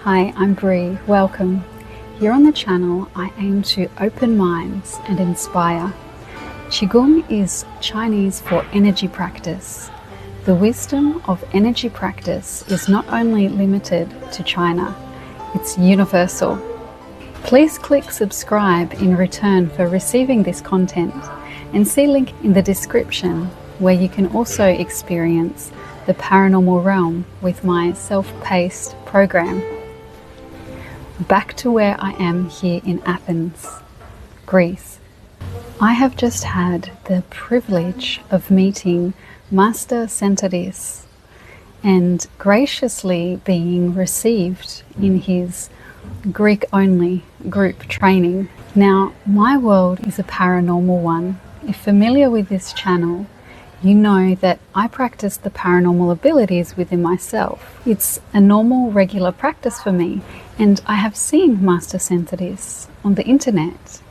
Hi, I'm Bree. Welcome. Here on the channel, I aim to open minds and inspire. Qigong is Chinese for energy practice. The wisdom of energy practice is not only limited to China, it's universal. Please click subscribe in return for receiving this content and see link in the description where you can also experience the paranormal realm with my self-paced program. Back to where I am here in Athens, Greece. I have just had the privilege of meeting Master Senteris and graciously being received in his Greek-only group training. Now, my world is a paranormal one. If familiar with this channel, you know that I practice the paranormal abilities within myself. It's a normal, regular practice for me, and I have seen Master Senteris on the internet.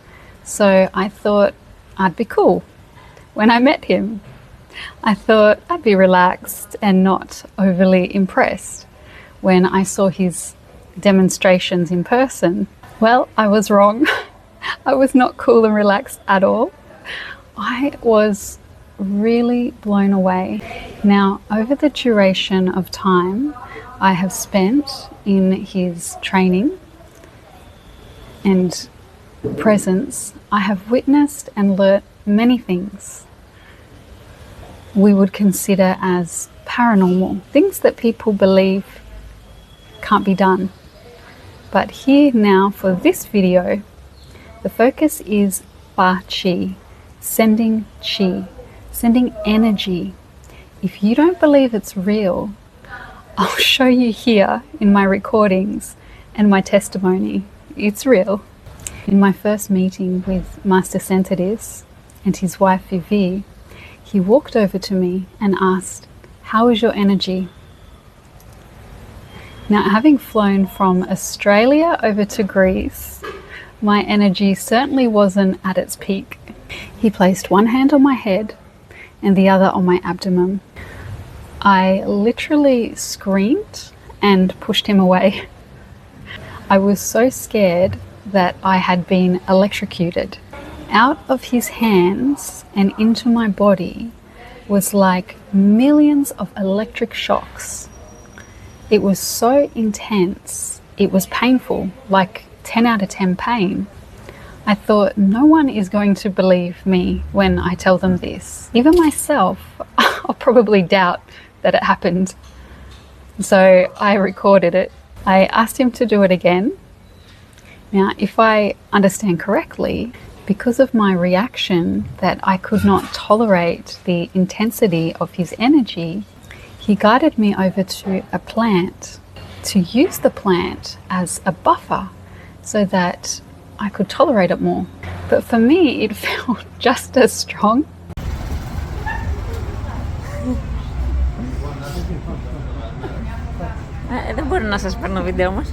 So I thought I'd be cool. When I met him, I thought I'd be relaxed and not overly impressed. When I saw his demonstrations in person, well, I was wrong. I was not cool and relaxed at all. I was really blown away. Now, over the duration of time I have spent in his training and presence, I have witnessed and learnt many things we would consider as paranormal, things that people believe can't be done. But here now for this video, the focus is Fa Qi, sending Qi, sending energy. If you don't believe it's real, I'll show you here in my recordings and my testimony. It's real. In my first meeting with Master Senteris and his wife Vivi, he walked over to me and asked, "How is your energy?" Now, having flown from Australia over to Greece, my energy certainly wasn't at its peak. He placed one hand on my head and the other on my abdomen. I literally screamed and pushed him away. I was so scared that I had been electrocuted. Out of his hands and into my body was like millions of electric shocks. It was so intense, it was painful, like 10 out of 10 pain. I thought, no one is going to believe me when I tell them this. Even myself, I'll probably doubt that it happened. So I recorded it. I asked him to do it again. Now, if I understand correctly, because of my reaction that I could not tolerate the intensity of his energy, he guided me over to a plant to use the plant as a buffer so that I could tolerate it more. But for me, it felt just as strong. Δεν μπορεί να σας παίρνω βίντεο όμως.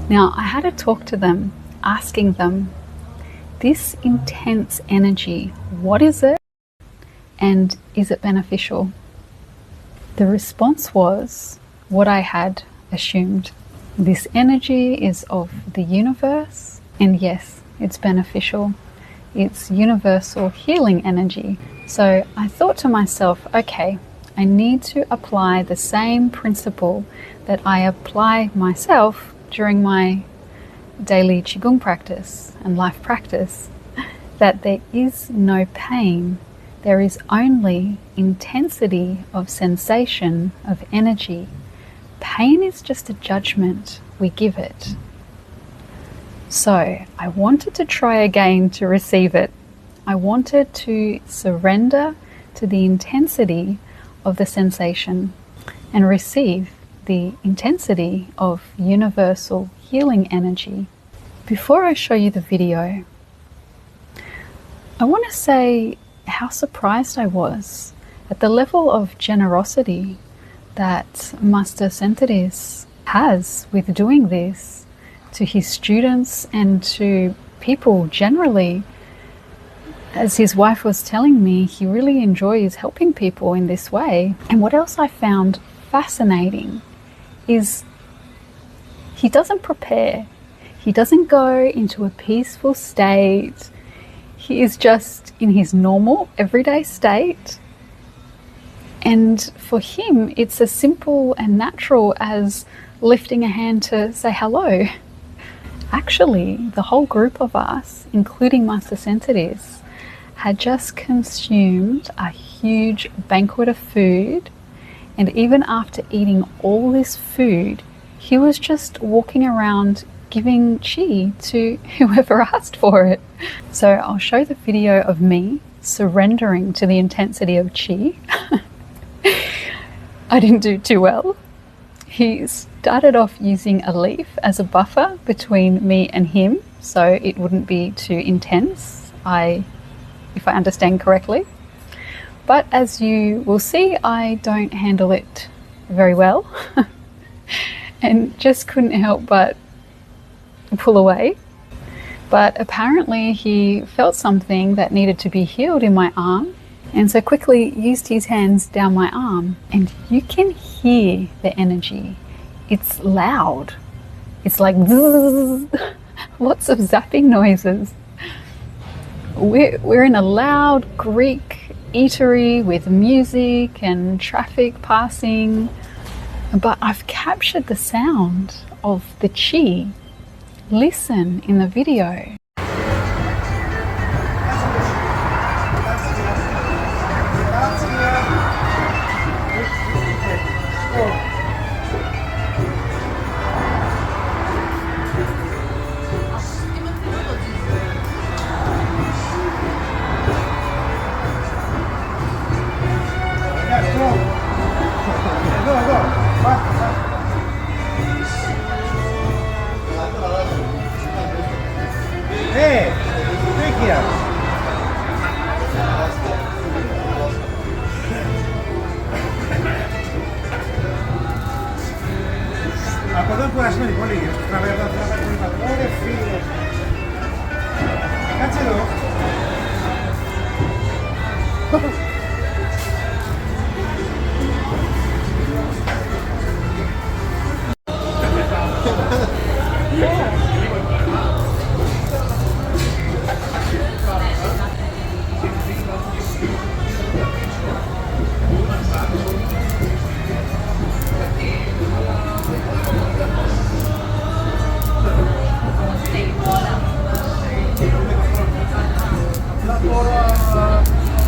Now, I had to talk to them, asking them, this intense energy, what is it? And is it beneficial? The response was what I had assumed. This energy is of the universe, and yes, it's beneficial. It's universal healing energy. So I thought to myself, okay, I need to apply the same principle that I apply myself during my daily Qigong practice and life practice, that there is no pain. There is only intensity of sensation, of energy. Pain is just a judgment we give it. So I wanted to try again to receive it. I wanted to surrender to the intensity of the sensation and receive the intensity of universal healing energy. Before I show you the video, I want to say how surprised I was at the level of generosity that Master Senteris has with doing this to his students and to people generally. as his wife was telling me, he really enjoys helping people in this way. And what else I found fascinating is he doesn't prepare. He doesn't go into a peaceful state. He is just in his normal, everyday state. And for him, it's as simple and natural as lifting a hand to say hello. Actually, the whole group of us, including Master Senteris, had just consumed a huge banquet of food, and even after eating all this food, he was just walking around giving qi to whoever asked for it. So I'll show the video of me surrendering to the intensity of qi. I didn't do too well. He started off using a leaf as a buffer between me and him, so it wouldn't be too intense, if I understand correctly. But as you will see, I don't handle it very well and just couldn't help but pull away. But apparently he felt something that needed to be healed in my arm, and so quickly used his hands down my arm, and you can hear the energy. It's loud. It's like zzz, lots of zapping noises. We're in a loud Greek eatery with music and traffic passing, but I've captured the sound of the qi. Listen in the video.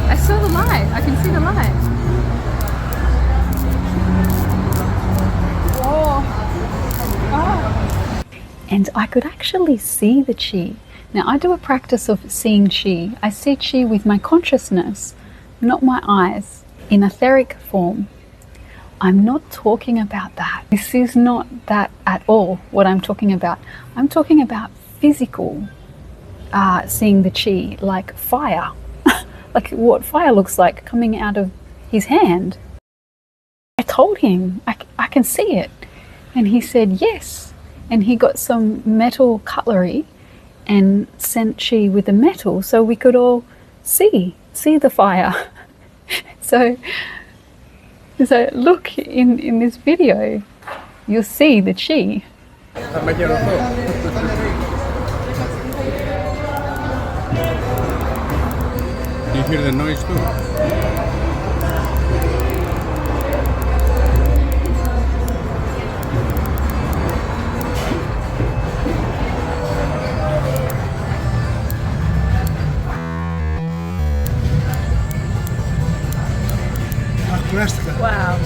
I saw the light. I can see the light. And I could actually see the qi. Now I do a practice of seeing qi. I see qi with my consciousness, not my eyes, in etheric form. I'm not talking about that. This is not that at all what I'm talking about. I'm talking about physical seeing the qi, like fire. Like what fire looks like coming out of his hand. I told him, I can see it. And he said yes. And he got some metal cutlery and sent qi with the metal so we could all see the fire. So look in this video, you'll see the qi. You hear the noise too? Wow.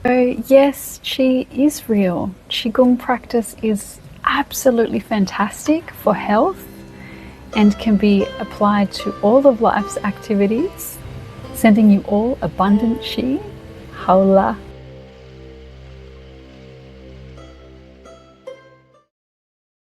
So yes, qi is real. Qigong practice is absolutely fantastic for health and can be applied to all of life's activities, sending you all abundant qi. Haola.